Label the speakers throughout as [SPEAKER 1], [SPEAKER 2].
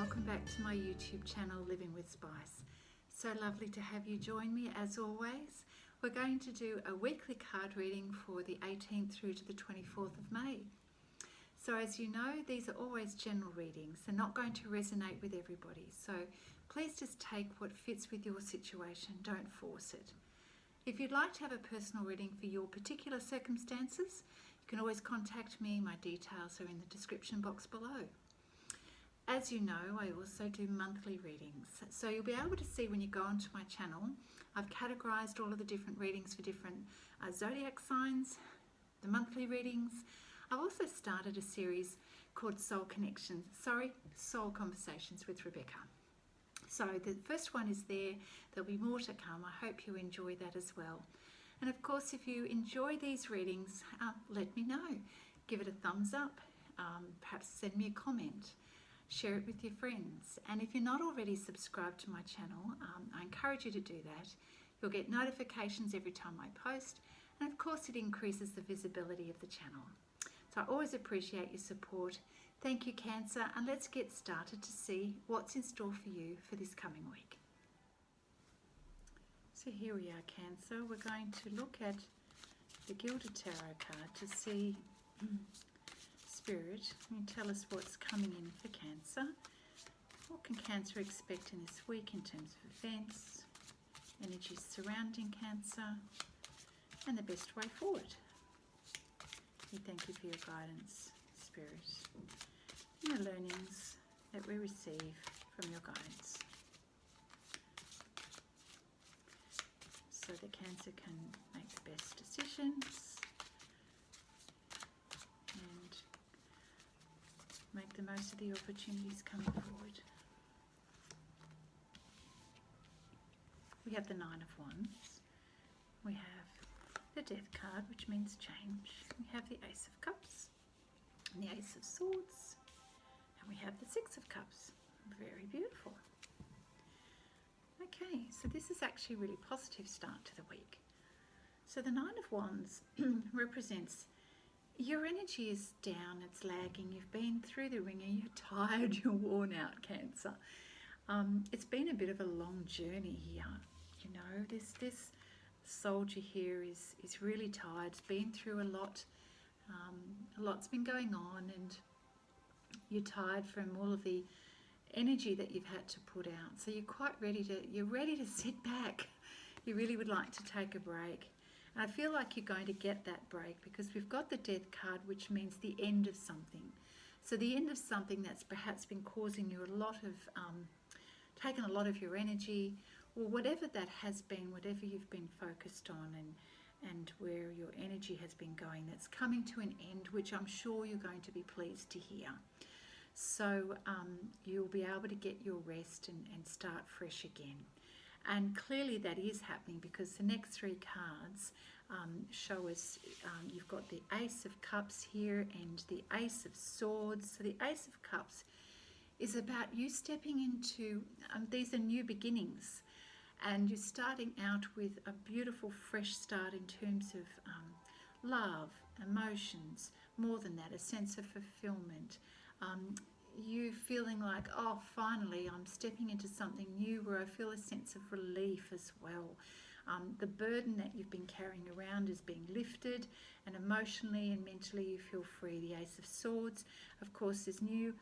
[SPEAKER 1] welcome back to my YouTube channel, Living with Spice. So lovely to have you join me as always. We're going to do a weekly card reading for the 18th through to the 24th of May. So as you know, these are always general readings. They're not going to resonate with everybody. So please just take what fits with your situation. Don't force it. If you'd like to have a personal reading for your particular circumstances, you can always contact me. My details are in the description box below. As you know, I also do monthly readings. So you'll be able to see when you go onto my channel, I've categorized all of the different readings for different zodiac signs, the monthly readings. I've also started a series called Soul Conversations with Rebecca. So the first one is there. There'll be more to come. I hope you enjoy that as well. And of course, if you enjoy these readings, let me know. Give it a thumbs up. Perhaps send me a comment. Share it with your friends. And if you're not already subscribed to my channel, I encourage you to do that. You'll get notifications every time I post. And of course, it increases the visibility of the channel. So I always appreciate your support. Thank you, Cancer. And let's get started to see what's in store for you for this coming week. So here we are, Cancer. We're going to look at the Gilded Tarot card to see Spirit, can you tell us what's coming in for Cancer? What can Cancer expect in this week in terms of events, energies surrounding Cancer, and the best way forward? We thank you for your guidance, Spirit, and the learnings that we receive from your guidance, so that Cancer can make the best decisions and make the most of the opportunities coming forward. We have the Nine of Wands. We have the Death card, which means change. We have the Ace of Cups and the Ace of Swords. And we have the Six of Cups. Very beautiful. Okay, so this is actually a really positive start to the week. So the Nine of Wands represents your energy is down, it's lagging, you've been through the ringer, you're tired, you're worn out, Cancer. It's been a bit of a long journey here. You know, this soldier here is really tired, it's been through a lot. A lot's been going on, and you're tired from all of the energy that you've had to put out. So you're quite ready to sit back. You really would like to take a break. And I feel like you're going to get that break because we've got the Death card, which means the end of something. So the end of something that's perhaps been causing you a lot of, taken a lot of your energy, or whatever that has been, whatever you've been focused on and where your energy has been going, that's coming to an end, which I'm sure you're going to be pleased to hear. So you'll be able to get your rest and start fresh again. And clearly that is happening because the next three cards show us you've got the Ace of Cups here and the Ace of Swords. So the Ace of Cups is about you stepping into, these are new beginnings, and you're starting out with a beautiful fresh start in terms of love, emotions, more than that, a sense of fulfillment. You feeling like, oh, finally I'm stepping into something new, where I feel a sense of relief as well. The burden that you've been carrying around is being lifted, and emotionally and mentally you feel free. The Ace of Swords, of course, there's new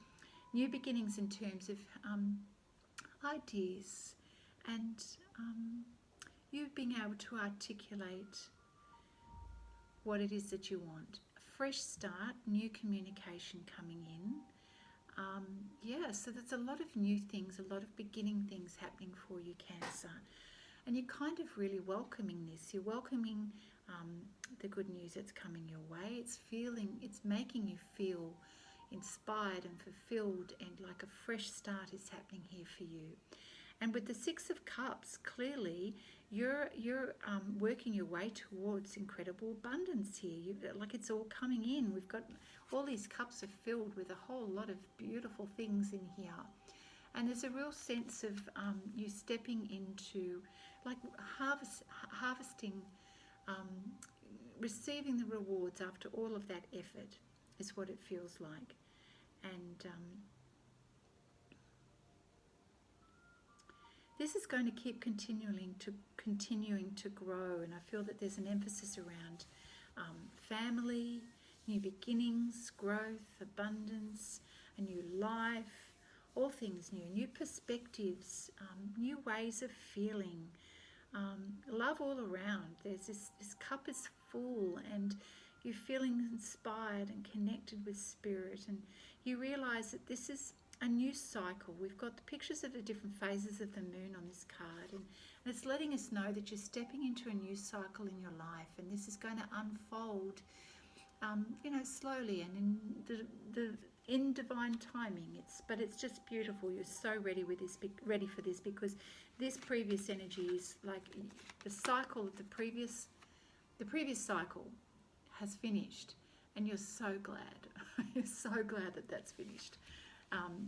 [SPEAKER 1] beginnings in terms of ideas, and you being able to articulate what it is that you want. A fresh start, new communication coming in. So there's a lot of new things, a lot of beginning things happening for you, Cancer. And you're kind of really welcoming this. You're welcoming the good news that's coming your way. It's making you feel inspired and fulfilled, and like a fresh start is happening here for you. And with the Six of Cups, clearly you're working your way towards incredible abundance here. Like it's all coming in. We've got all these cups are filled with a whole lot of beautiful things in here. And there's a real sense of you stepping into like harvesting, receiving the rewards after all of that effort is what it feels like. And this is going to keep continuing to grow, and I feel that there's an emphasis around family, new beginnings, growth, abundance, a new life, all things new perspectives, new ways of feeling, love all around. There's this cup is full, and you're feeling inspired and connected with spirit, and you realize that this is a new cycle. We've got the pictures of the different phases of the moon on this card, and it's letting us know that you're stepping into a new cycle in your life, and this is going to unfold slowly and in divine timing. But it's just beautiful. You're so ready for this, because this previous energy is like the cycle of the previous cycle has finished, and you're so glad. You're so glad that that's finished.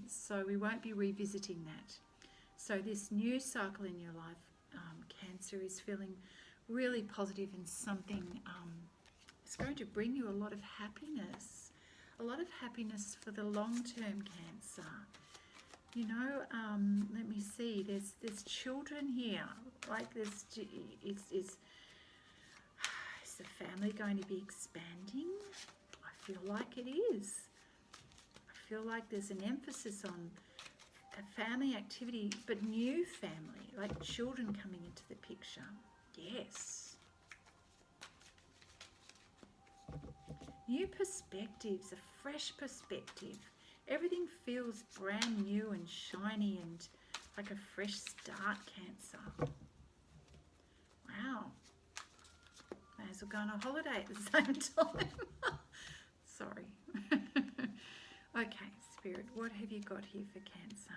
[SPEAKER 1] So we won't be revisiting that. So this new cycle in your life, Cancer, is feeling really positive, and something it's going to bring you a lot of happiness for the long-term, Cancer. Let me see. There's children here. Like this, is the family going to be expanding? I feel like it is. I feel like there's an emphasis on a family activity, but new family, like children coming into the picture. Yes. New perspectives, a fresh perspective. Everything feels brand new and shiny and like a fresh start, Cancer. Wow. May as well go on a holiday at the same time. Sorry. Okay, Spirit, what have you got here for Cancer?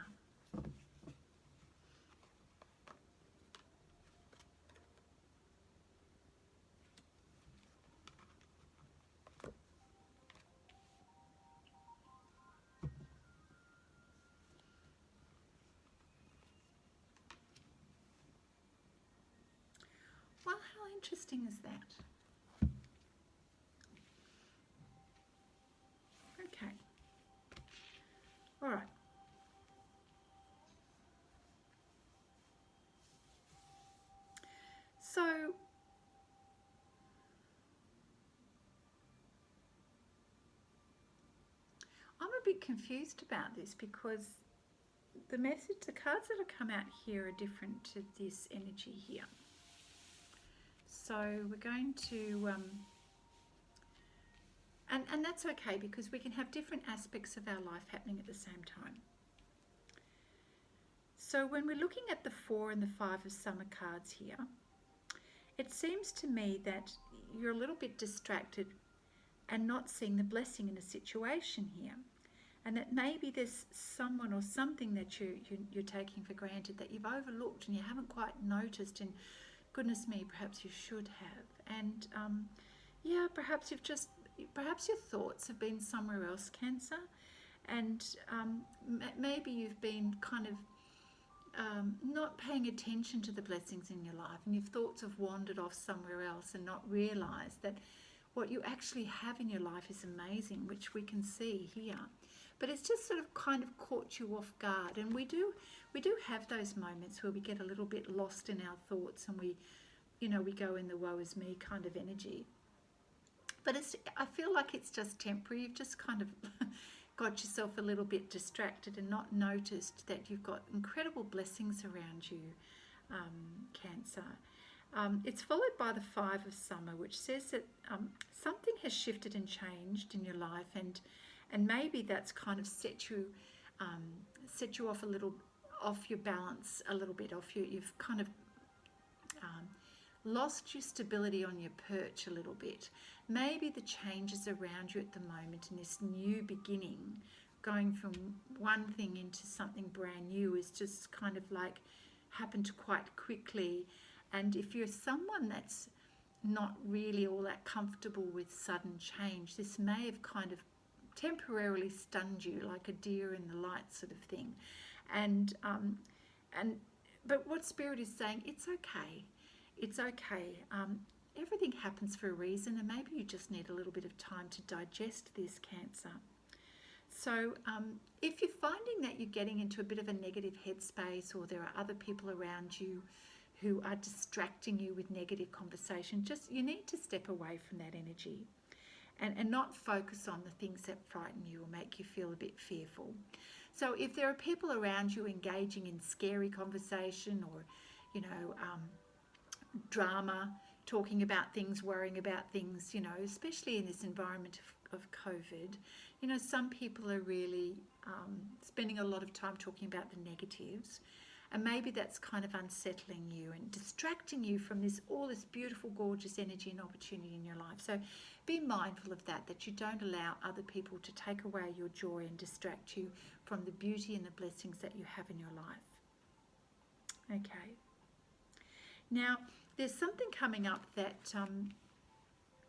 [SPEAKER 1] Well, how interesting is that? Okay. All right. So I'm a bit confused about this, because the cards that have come out here are different to this energy here. So we're going to, and that's okay, because we can have different aspects of our life happening at the same time. So when we're looking at the 4 and the 5 of Summer cards here, it seems to me that you're a little bit distracted and not seeing the blessing in a situation here. And that maybe there's someone or something that you're taking for granted that you've overlooked and you haven't quite noticed, and goodness me, perhaps you should have. And perhaps your thoughts have been somewhere else, Cancer, and maybe you've been kind of not paying attention to the blessings in your life, and your thoughts have wandered off somewhere else and not realised that what you actually have in your life is amazing, which we can see here. But it's just sort of kind of caught you off guard, and we do have those moments where we get a little bit lost in our thoughts, and we go in the woe is me kind of energy. But I feel like it's just temporary. You've just kind of got yourself a little bit distracted and not noticed that you've got incredible blessings around you, Cancer. It's followed by the 5 of Summer, which says that something has shifted and changed in your life, and maybe that's kind of set you off a little, off your balance a little bit, you've kind of lost your stability on your perch a little bit. Maybe the changes around you at the moment in this new beginning, going from one thing into something brand new, is just kind of like happened quite quickly. And if you're someone that's not really all that comfortable with sudden change, this may have kind of temporarily stunned you, like a deer in the light sort of thing. But what Spirit is saying, it's okay. It's okay. Everything happens for a reason, and maybe you just need a little bit of time to digest this, Cancer. So if you're finding that you're getting into a bit of a negative headspace, or there are other people around you who are distracting you with negative conversation, you need to step away from that energy and not focus on the things that frighten you or make you feel a bit fearful. So if there are people around you engaging in scary conversation, or, drama, talking about things, worrying about things, especially in this environment of COVID, some people are really spending a lot of time talking about the negatives, and maybe that's kind of unsettling you and distracting you from all this beautiful, gorgeous energy and opportunity in your life. So be mindful of that you don't allow other people to take away your joy and distract you from the beauty and the blessings that you have in your life. Okay. Now, there's something coming up that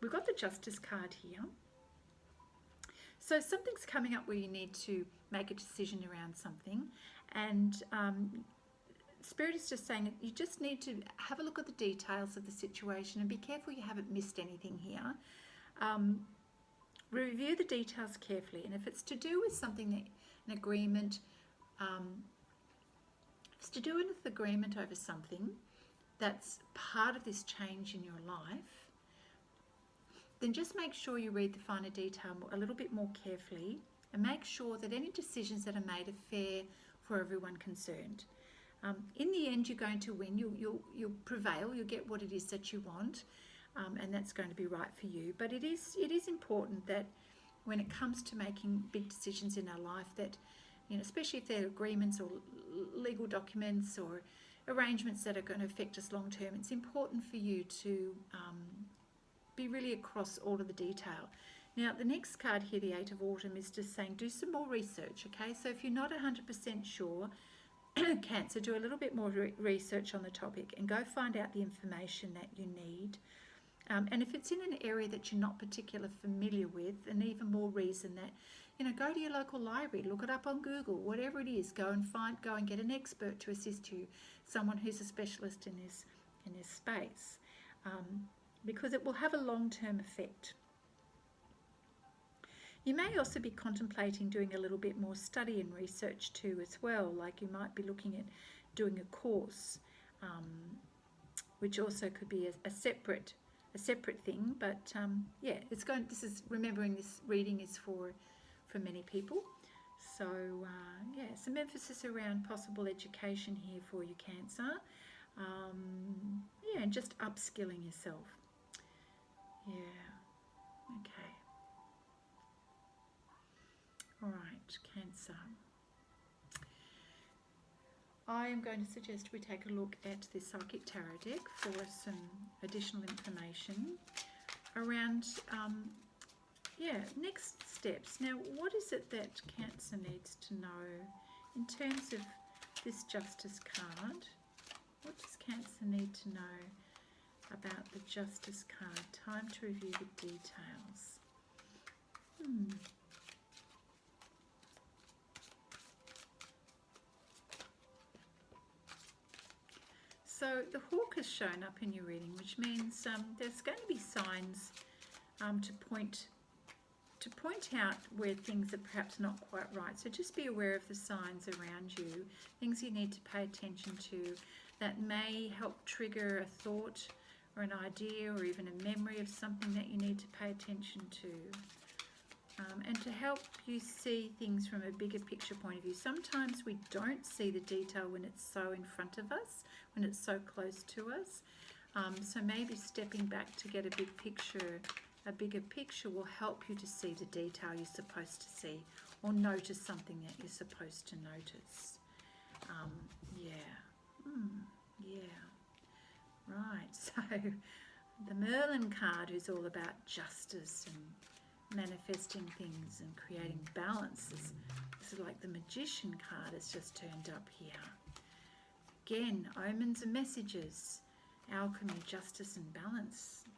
[SPEAKER 1] we've got the Justice card here. So something's coming up where you need to make a decision around something, and Spirit is just saying that you just need to have a look at the details of the situation and be careful you haven't missed anything here. Review the details carefully, and if it's to do with something, an agreement, if it's to do with agreement over something that's part of this change in your life, then just make sure you read the finer detail a little bit more carefully, and make sure that any decisions that are made are fair for everyone concerned. In the end, you're going to win. You'll prevail. You'll get what it is that you want, and that's going to be right for you. But it is important that when it comes to making big decisions in our life, that especially if they're agreements or legal documents or arrangements that are going to affect us long term, it's important for you to be really across all of the detail. Now, the next card here, the Eight of Autumn, is just saying do some more research, okay? So if you're not 100% sure, Cancer, do a little bit more research on the topic and go find out the information that you need. And if it's in an area that you're not particularly familiar with, and even more reason that, go to your local library, look it up on Google, whatever it is, go and get an expert to assist you, someone who's a specialist in this space, because it will have a long-term effect. You may also be contemplating doing a little bit more study and research too as well, like you might be looking at doing a course, which also could be a separate thing. But remembering this reading is for many people. So some emphasis around possible education here for you, Cancer. And just upskilling yourself. Okay. All right, Cancer. I am going to suggest we take a look at the Psychic Tarot deck for some additional information around, next steps. Now, what is it that Cancer needs to know in terms of this Justice card? What does Cancer need to know about the Justice card? Time to review the details. So the Hawk has shown up in your reading, which means there's going to be signs to point out where things are perhaps not quite right. So just be aware of the signs around you, things you need to pay attention to that may help trigger a thought or an idea or even a memory of something that you need to pay attention to. And to help you see things from a bigger picture point of view. Sometimes we don't see the detail when it's so in front of us, when it's so close to us. So maybe stepping back to get a bigger picture will help you to see the detail you're supposed to see, or notice something that you're supposed to notice. Right, so the Merlin card is all about justice and manifesting things and creating balance. This is like the Magician card has just turned up here. Again, omens and messages, alchemy, justice and balance.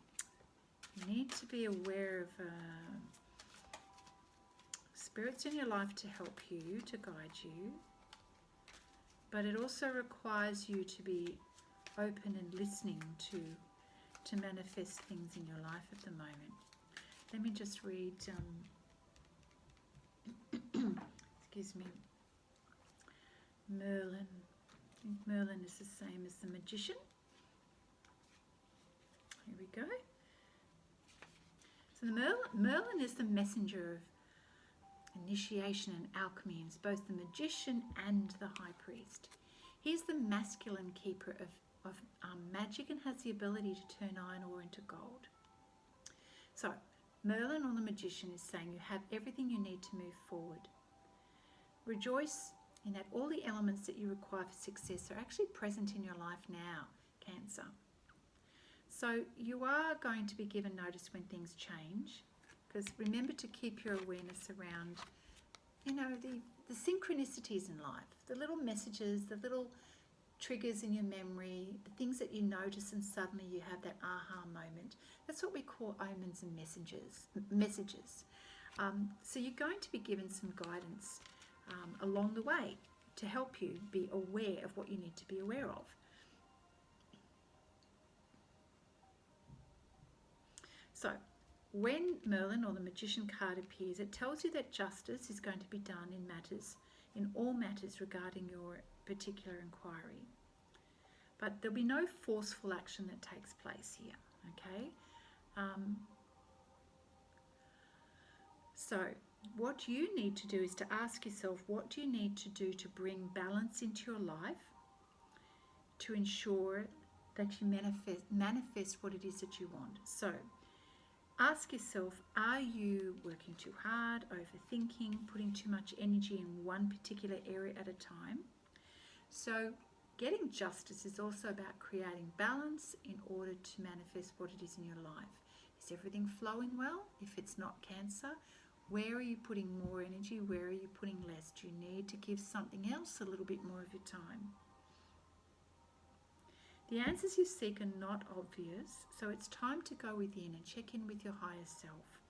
[SPEAKER 1] You need to be aware of spirits in your life to help you, to guide you, but it also requires you to be open and listening to manifest things in your life at the moment. Let me just read gives me Merlin. I think Merlin is the same as the Magician. Here we go. So the Merlin is the messenger of initiation and alchemy. He's both the magician and the high priest. He's the masculine keeper of magic and has the ability to turn iron ore into gold. So Merlin, or the magician, is saying you have everything you need to move forward. Rejoice in that all the elements that you require for success are actually present in your life now, Cancer. So you are going to be given notice when things change, because remember to keep your awareness around, you know, the synchronicities in life, the little messages, the little triggers in your memory, the things that you notice and suddenly you have that aha moment. That's what we call omens and messages. So you're going to be given some guidance along the way to help you be aware of what you need to be aware of. So when Merlin, or the Magician card, appears, it tells you that justice is going to be done in all matters regarding your particular inquiry. But there'll be no forceful action that takes place here, okay? So what you need to do is to ask yourself, what do you need to do to bring balance into your life to ensure that you manifest what it is that you want? So ask yourself, are you working too hard, overthinking, putting too much energy in one particular area at a time? So getting justice is also about creating balance in order to manifest what it is in your life. Is everything flowing well? If it's not, Cancer, where are you putting more energy? Where are you putting less? Do you need to give something else a little bit more of your time? The answers you seek are not obvious, so it's time to go within and check in with your higher self.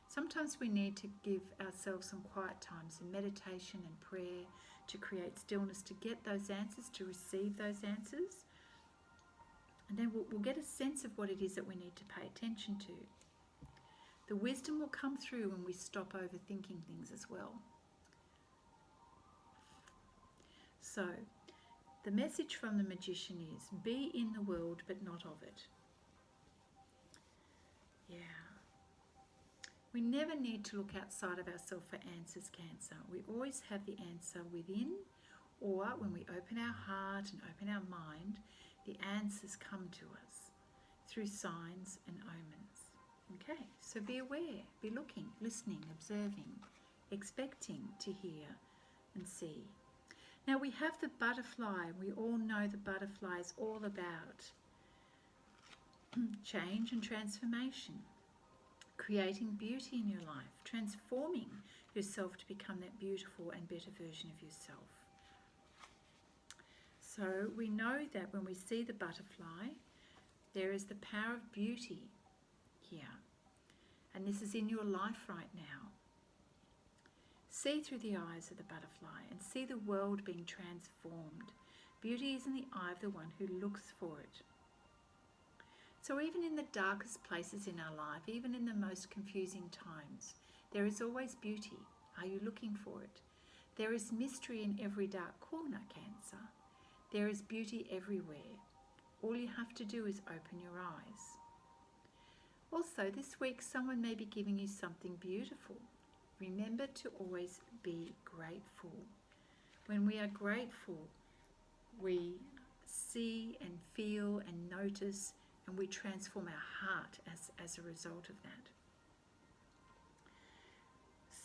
[SPEAKER 1] Sometimes we need to give ourselves some quiet times in meditation and prayer to create stillness, to get those answers, to receive those answers. And then we'll get a sense of what it is that we need to pay attention to. The wisdom will come through when we stop overthinking things as well. So the message from the Magician is, be in the world but not of it. Yeah. We never need to look outside of ourselves for answers, Cancer. We always have the answer within, or when we open our heart and open our mind, the answers come to us through signs and omens. Okay, so be aware, be looking, listening, observing, expecting to hear and see. Now we have the butterfly. We all know the butterfly is all about change and transformation, creating beauty in your life, transforming yourself to become that beautiful and better version of yourself. So we know that when we see the butterfly, there is the power of beauty here. And this is in your life right now. See through the eyes of the butterfly and see the world being transformed. Beauty is in the eye of the one who looks for it. So even in the darkest places in our life, even in the most confusing times, there is always beauty. Are you looking for it? There is mystery in every dark corner, Cancer. There is beauty everywhere. All you have to do is open your eyes. Also, this week someone may be giving you something beautiful. Remember to always be grateful. When we are grateful, we see and feel and notice, and we transform our heart as a result of that.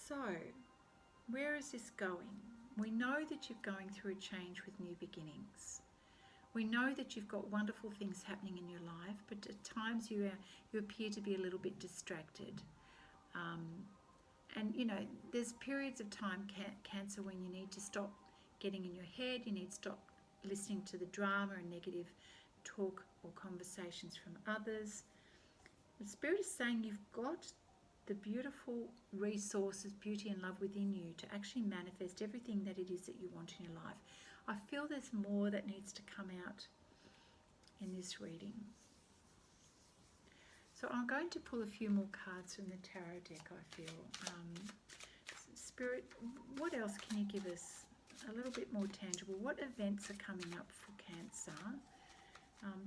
[SPEAKER 1] So, where is this going? We know that you're going through a change with new beginnings. We know that you've got wonderful things happening in your life, but at times you appear to be a little bit distracted. And you know, there's periods of time, Cancer, when you need to stop getting in your head, you need to stop listening to the drama and negative talk or conversations from others. The Spirit is saying you've got the beautiful resources, beauty and love within you to actually manifest everything that it is that you want in your life. I feel there's more that needs to come out in this reading. So I'm going to pull a few more cards from the tarot deck, I feel. Spirit, what else can you give us a little bit more tangible? What events are coming up for Cancer?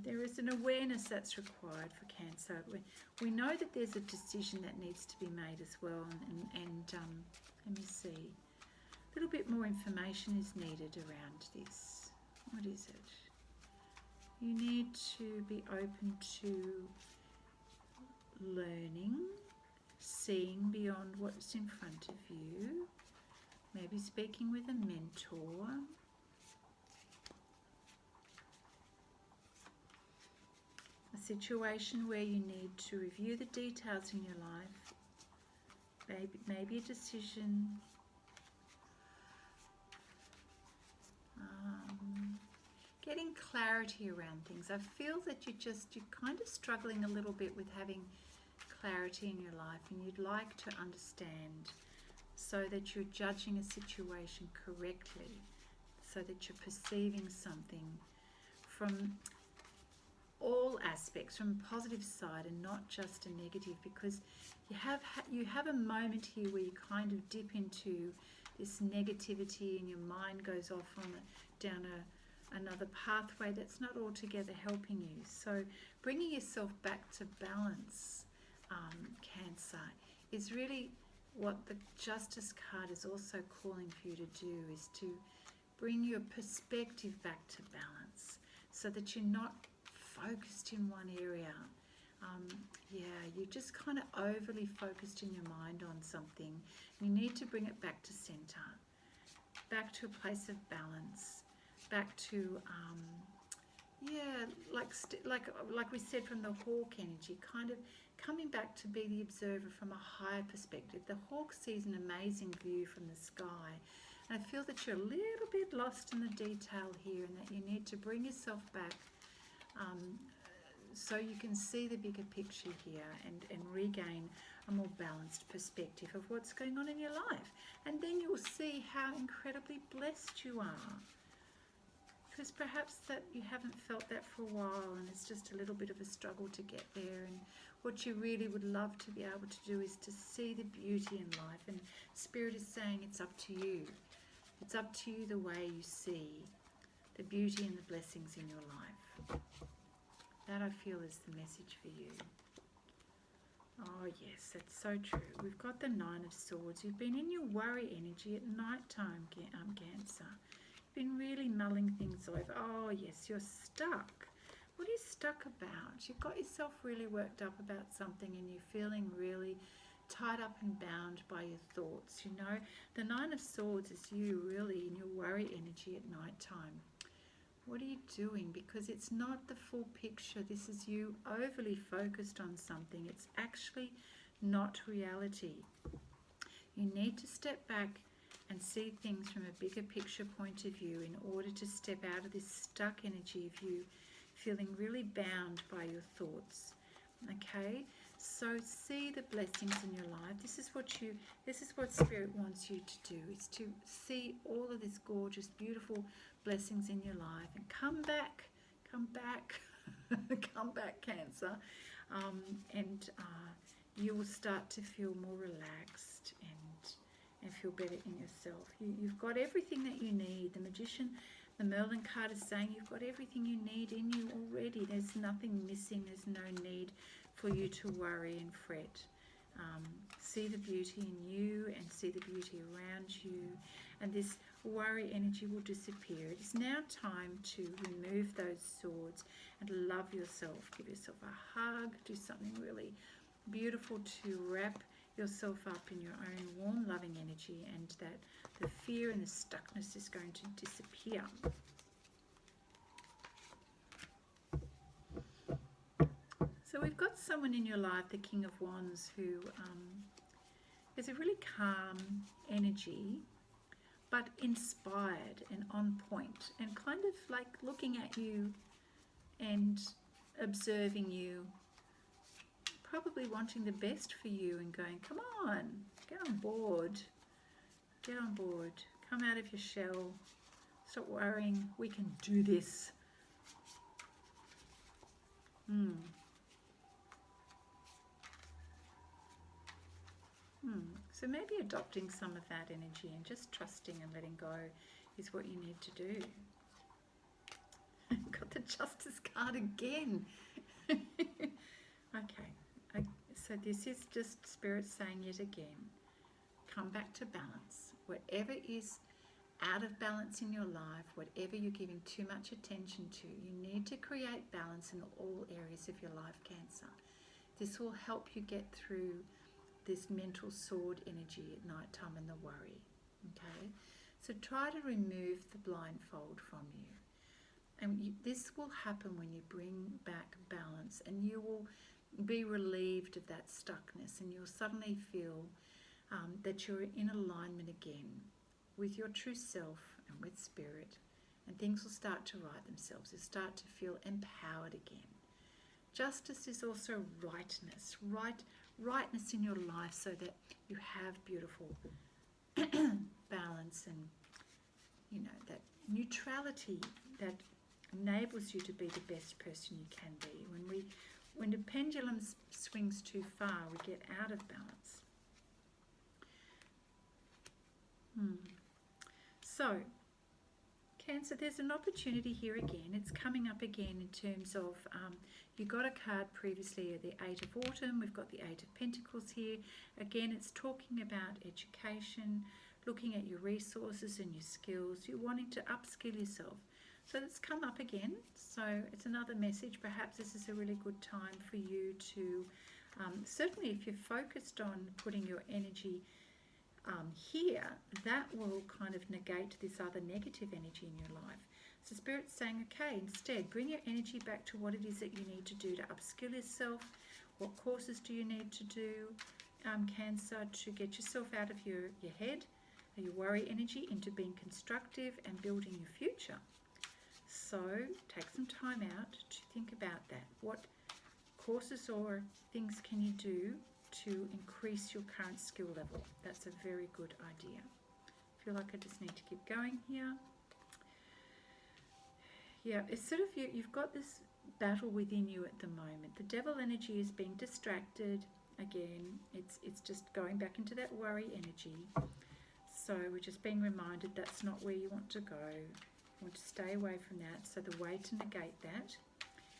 [SPEAKER 1] There is an awareness that's required for Cancer. We know that there's a decision that needs to be made as well. And let me see. A little bit more information is needed around this. What is it? You need to be open to learning, seeing beyond what's in front of you, maybe speaking with a mentor. A situation where you need to review the details in your life, maybe a decision, getting clarity around things. I feel that you're kind of struggling a little bit with having clarity in your life, and you'd like to understand so that you're judging a situation correctly, so that you're perceiving something from all aspects, from a positive side and not just a negative, because you have a moment here where you kind of dip into this negativity and your mind goes off down another pathway that's not altogether helping you. So bringing yourself back to balance, Cancer, is really what the Justice card is also calling for you to do, is to bring your perspective back to balance so that you're not focused in one area. You're just kind of overly focused in your mind on something. You need to bring it back to center, back to a place of balance, back to like we said, from the hawk energy, kind of coming back to be the observer from a higher perspective. The hawk sees an amazing view from the sky, and I feel that you're a little bit lost in the detail here, and that you need to bring yourself back so you can see the bigger picture here and regain a more balanced perspective of what's going on in your life. And then you'll see how incredibly blessed you are, because perhaps that you haven't felt that for a while, and it's just a little bit of a struggle to get there. And what you really would love to be able to do is to see the beauty in life, and Spirit is saying it's up to you. It's up to you the way you see the beauty and the blessings in your life. That, I feel, is the message for you. Oh yes, that's so true. We've got the Nine of Swords. You've been in your worry energy at night time, Cancer. You've been really mulling things over. Oh yes, you're stuck. What are you stuck about? You've got yourself really worked up about something, and you're feeling really tied up and bound by your thoughts. You know, the Nine of Swords is you really in your worry energy at night time. What are you doing? Because it's not the full picture. This is you overly focused on something. It's actually not reality. You need to step back and see things from a bigger picture point of view in order to step out of this stuck energy of you feeling really bound by your thoughts. Okay? So see the blessings in your life. This is what Spirit wants you to do, is to see all of this gorgeous, beautiful blessings in your life, and come back, come back, Cancer, and you will start to feel more relaxed and feel better in yourself. You've got everything that you need. The Magician, the Merlin card is saying you've got everything you need in you already. There's nothing missing. There's no need for you to worry and fret. See the beauty in you and see the beauty around you, and this worry energy will disappear. It is now time to remove those swords and love yourself. Give yourself a hug. Do something really beautiful to wrap yourself up in your own warm, loving energy, and that the fear and the stuckness is going to disappear. So we've got someone in your life, the King of Wands, who is a really calm energy, but inspired and on point, and kind of like looking at you and observing you, probably wanting the best for you and going, come on, get on board, come out of your shell, stop worrying, we can do this. So maybe adopting some of that energy and just trusting and letting go is what you need to do. Got the Justice card again. Okay, so this is just Spirit saying yet again, come back to balance. Whatever is out of balance in your life, whatever you're giving too much attention to, you need to create balance in all areas of your life, Cancer. This will help you get through this mental sword energy at night time and the worry. Okay, so try to remove the blindfold from you. And this will happen when you bring back balance, and you will be relieved of that stuckness, and you'll suddenly feel that you're in alignment again with your true self and with Spirit, and things will start to right themselves. You'll start to feel empowered again. Justice is also rightness, rightness in your life, so that you have beautiful balance and, you know, that neutrality that enables you to be the best person you can be. When the pendulum swings too far, we get out of balance. So, Cancer, there's an opportunity here again. It's coming up again in terms of, you got a card previously, the Eight of Autumn. We've got the Eight of Pentacles here. Again, it's talking about education, looking at your resources and your skills. You're wanting to upskill yourself. So it's come up again. So it's another message. Perhaps this is a really good time for you to, certainly if you're focused on putting your energy here, that will kind of negate this other negative energy in your life. So Spirit's saying, okay, instead, bring your energy back to what it is that you need to do to upskill yourself. What courses do you need to do, Cancer, to get yourself out of your head, your worry energy, into being constructive and building your future. So take some time out to think about that. What courses or things can you do to increase your current skill level? That's a very good idea. I feel like I just need to keep going here. Yeah, it's sort of you've got this battle within you at the moment. The devil energy is being distracted. Again, it's just going back into that worry energy. So we're just being reminded that's not where you want to go. You want to stay away from that. So the way to negate that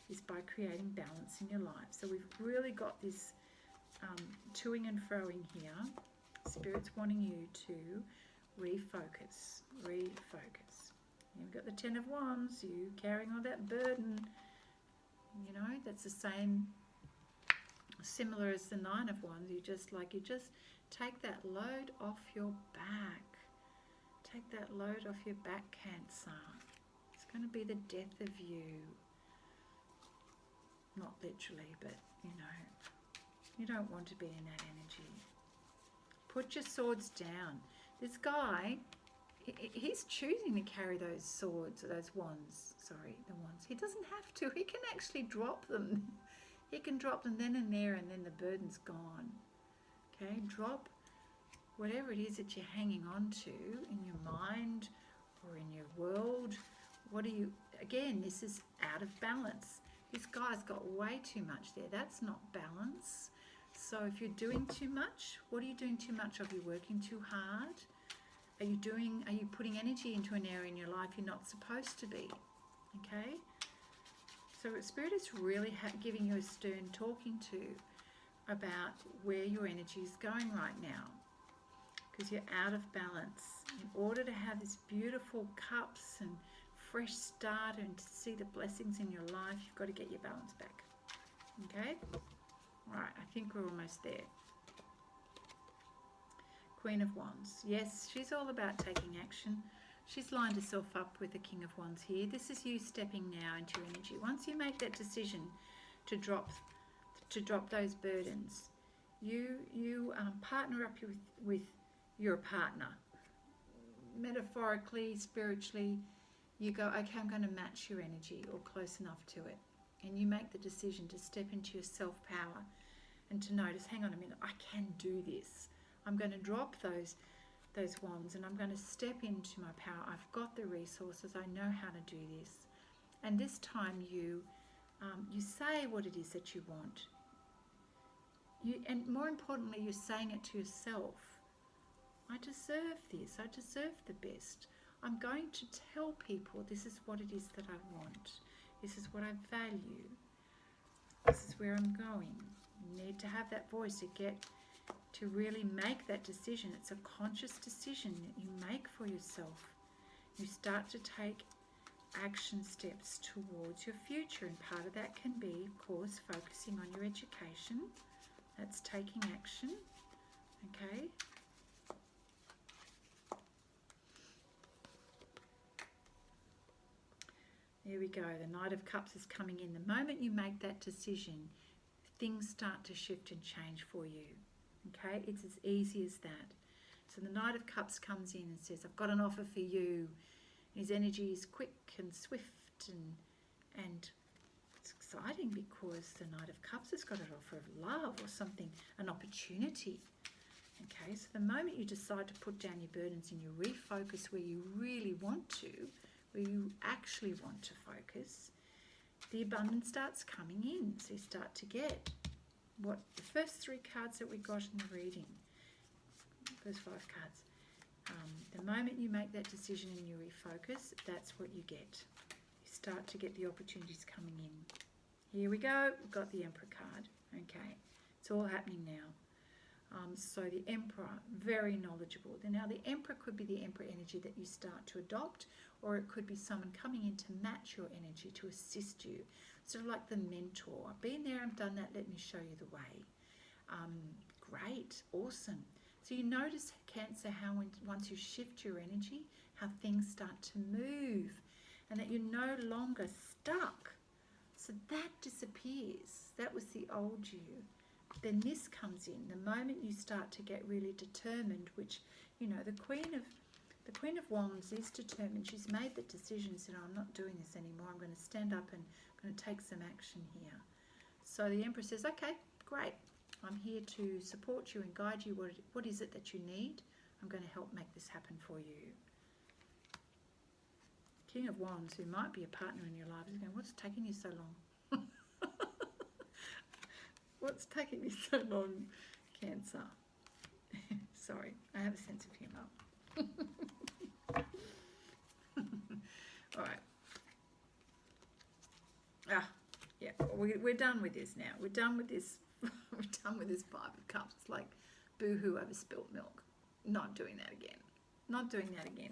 [SPEAKER 1] is by creating balance in your life. So we've really got this toing and froing here. Spirit's wanting you to refocus. You've got the Ten of Wands, you carrying all that burden. You know, that's the same, similar as the Nine of Wands. You just take that load off your back. Take that load off your back, Cancer. It's going to be the death of you. Not literally, but you know, you don't want to be in that energy. Put your swords down. This guy, he's choosing to carry those swords, those wands, sorry, the wands. He doesn't have to. He can actually drop them. He can drop them then and there, and then the burden's gone. Okay, drop whatever it is that you're hanging on to in your mind or in your world. What are you, again, this is out of balance. This guy's got way too much there. That's not balance. So if you're doing too much, what are you doing too much of? Are you working too hard? Are you putting energy into an area in your life you're not supposed to be? Okay? So Spirit is really giving you a stern talking to about where your energy is going right now, because you're out of balance. In order to have this beautiful cups and fresh start and to see the blessings in your life, you've got to get your balance back. Okay? Right, I think we're almost there. Queen of Wands. Yes, she's all about taking action. She's lined herself up with the King of Wands here. This is you stepping now into your energy. Once you make that decision to drop those burdens, you partner up with your partner. Metaphorically, spiritually, you go, okay, I'm going to match your energy or close enough to it. And you make the decision to step into your self-power and to notice, hang on a minute, I can do this. I'm going to drop those wands and I'm going to step into my power. I've got the resources. I know how to do this. And this time you say what it is that you want. And more importantly, you're saying it to yourself. I deserve this. I deserve the best. I'm going to tell people this is what it is that I want. This is what I value. This is where I'm going. You need to have that voice to really make that decision. It's a conscious decision that you make for yourself. You start to take action steps towards your future, and part of that can be, of course, focusing on your education. That's taking action. Okay. There we go. The Knight of Cups is coming in. The moment you make that decision, things start to shift and change for you. Okay, it's as easy as that. So the Knight of Cups comes in and says, I've got an offer for you. His energy is quick and swift, and it's exciting because the Knight of Cups has got an offer of love or something, an opportunity. Okay, so the moment you decide to put down your burdens and you refocus where you really want to, where you actually want to focus, the abundance starts coming in. So you start to get what the first 3 cards that we got in the reading, first 5 cards. The moment you make that decision and you refocus, that's what you get. You start to get the opportunities coming in. Here we go. We've got the Emperor card. Okay, it's all happening now. So the Emperor, very knowledgeable. Now the Emperor could be the Emperor energy that you start to adopt, or it could be someone coming in to match your energy, to assist you. Sort of like the mentor. I've been there, I've done that, let me show you the way. Great, awesome. So you notice, Cancer, how once you shift your energy, how things start to move, and that you're no longer stuck. So that disappears. That was the old you. Then this comes in. The moment you start to get really determined, which, you know, the Queen of Wands is determined. She's made the decision, said, I'm not doing this anymore. I'm going to stand up and I'm going to take some action here. So the Emperor says, okay, great. I'm here to support you and guide you. What is it that you need? I'm going to help make this happen for you. King of Wands, who might be a partner in your life, is going, what's taking you so long? What's taking you so long, Cancer? Sorry, I have a sense of humour. All right. Yeah, we're done with this now. We're done with this. We're done with this 5 of Cups. It's like boo-hoo over spilt milk. Not doing that again. Not doing that again.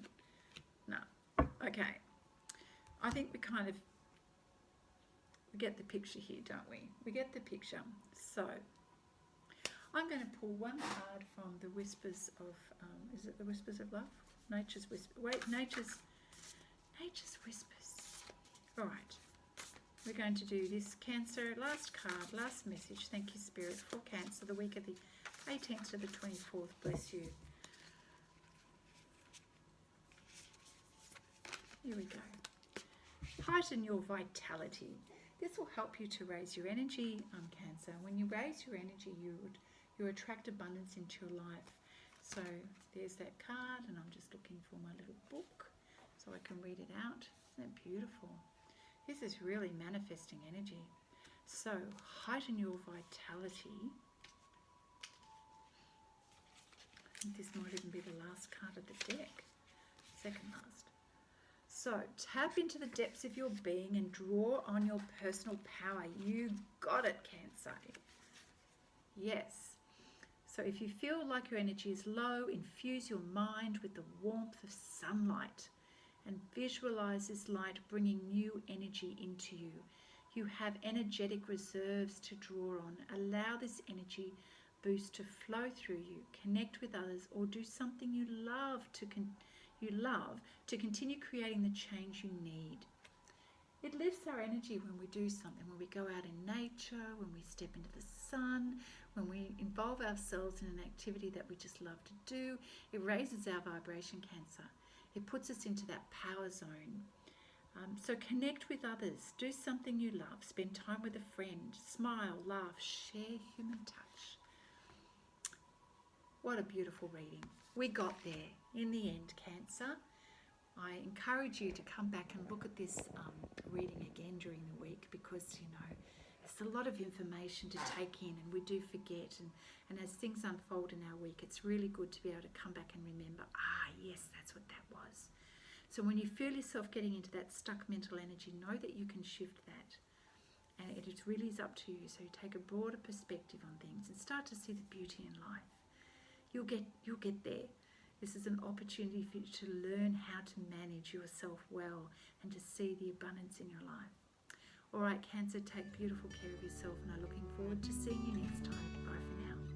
[SPEAKER 1] No. Okay. I think we kind of get the picture here, don't we? We get the picture. So I'm going to pull one card from the Whispers of, is it the Whispers of Love? Nature's Whisper. Wait, Nature's Whispers. All right. We're going to do this Cancer, last card, last message. Thank you, Spirit, for Cancer, the week of the 18th to the 24th. Bless you. Here we go. Heighten your vitality. This will help you to raise your energy, Cancer. When you raise your energy, you attract abundance into your life. So there's that card, and I'm just looking for my little book so I can read it out. Isn't that beautiful? This is really manifesting energy. So heighten your vitality. I think this might even be the last card of the deck. Second last. So tap into the depths of your being and draw on your personal power. You got it, Cancer. Yes. So if you feel like your energy is low, infuse your mind with the warmth of sunlight and visualize this light bringing new energy into you. You have energetic reserves to draw on. Allow this energy boost to flow through you. Connect with others or do something you love to continue creating the change you need. It lifts our energy when we do something, when we go out in nature, when we step into the sun, when we involve ourselves in an activity that we just love to do. It raises our vibration, Cancer. It puts us into that power zone. So connect with others. Do something you love. Spend time with a friend. Smile, laugh, share human touch. What a beautiful reading. We got there in the end, Cancer. I encourage you to come back and look at this reading again during the week because, you know, There's a lot of information to take in, and we do forget. And as things unfold in our week, it's really good to be able to come back and remember, yes, that's what that was. So when you feel yourself getting into that stuck mental energy, know that you can shift that. And it really is up to you. So you take a broader perspective on things and start to see the beauty in life. You'll get there. This is an opportunity for you to learn how to manage yourself well and to see the abundance in your life. All right, Cancer, take beautiful care of yourself, and I'm looking forward to seeing you next time. Bye for now.